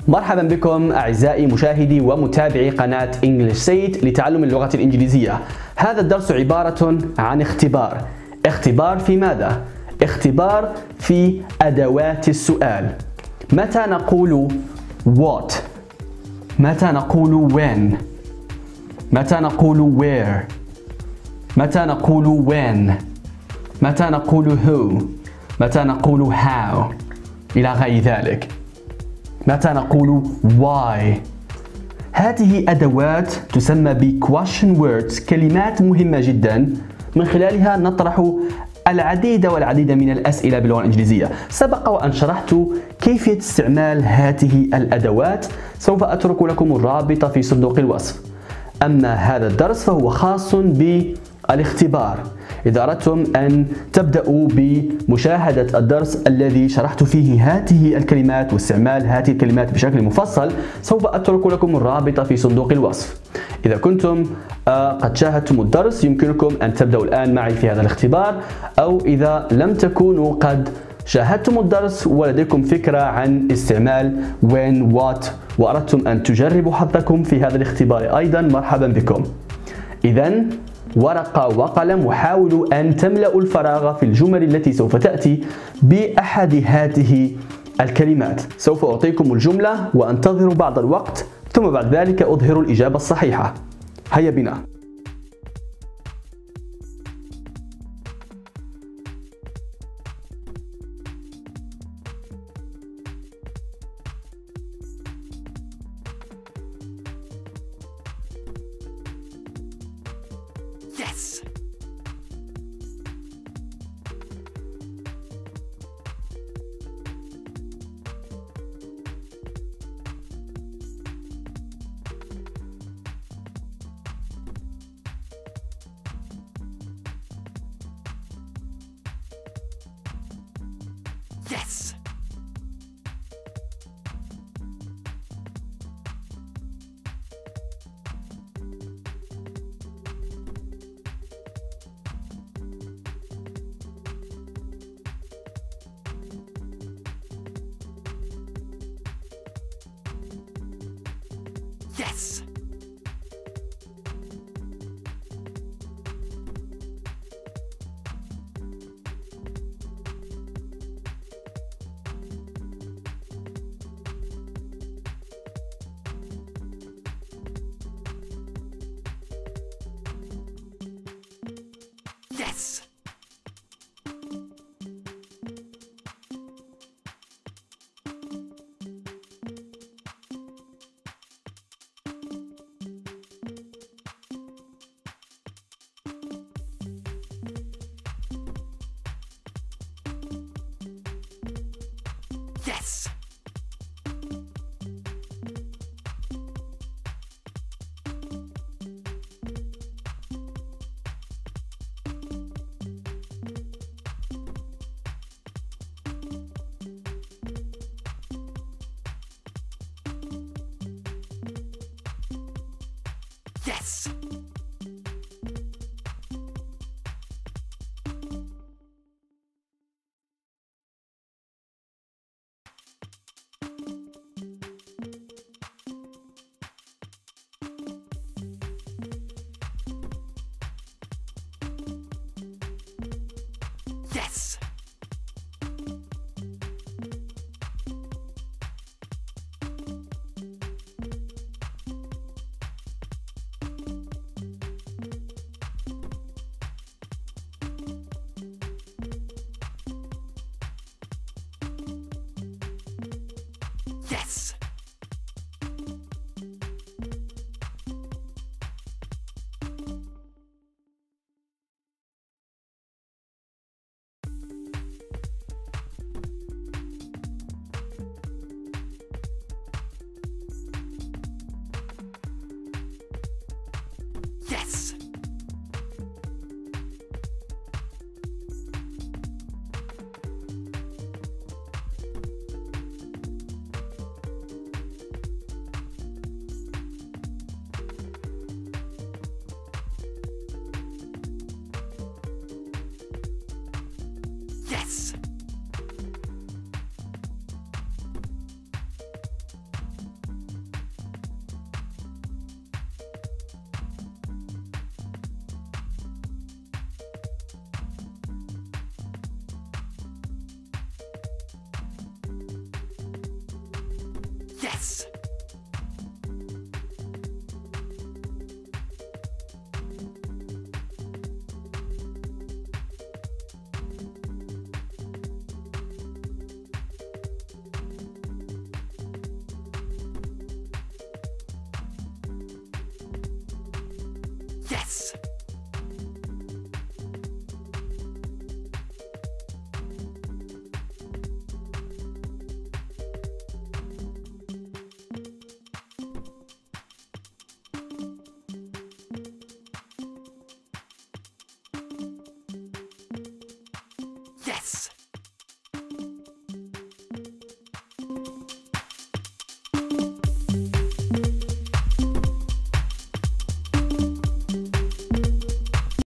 مرحبا بكم أعزائي مشاهدي ومتابعي قناة إنجليزية لتعلم اللغة الإنجليزية. هذا الدرس عبارة عن اختبار. اختبار في ماذا؟ اختبار في أدوات السؤال. متى نقول what؟ متى نقول when؟ متى نقول where؟ متى نقول when؟ متى نقول who؟ متى نقول how؟ إلى غير ذلك. متى نقول why؟ هذه أدوات تسمى ب question words، كلمات مهمة جدا من خلالها نطرح العديد من الأسئلة باللغة الإنجليزية. سبق وأن شرحت كيفية استعمال هذه الأدوات، سوف أترك لكم الرابط في صندوق الوصف. أما هذا الدرس فهو خاص بالاختبار. إذا أردتم أن تبدأوا بمشاهدة الدرس الذي شرحت فيه هذه الكلمات واستعمال هذه الكلمات بشكل مفصل، سوف أترك لكم الرابط في صندوق الوصف. إذا كنتم قد شاهدتم الدرس يمكنكم أن تبدأوا الآن معي في هذا الاختبار، أو إذا لم تكونوا قد شاهدتم الدرس ولديكم فكرة عن استعمال when what وأردتم أن تجربوا حظكم في هذا الاختبار أيضا، مرحبا بكم. إذن ورقة وقلم وحاولوا أن تملأوا الفراغ في الجمل التي سوف تأتي بأحد هذه الكلمات. سوف أعطيكم الجملة وأنتظروا بعض الوقت، ثم بعد ذلك أظهر الإجابة الصحيحة. هيا بنا. Yes. Yes. Yes. Yes. Yes. Yes. Yes. Yes. Yes. Yes. Yes. Yes.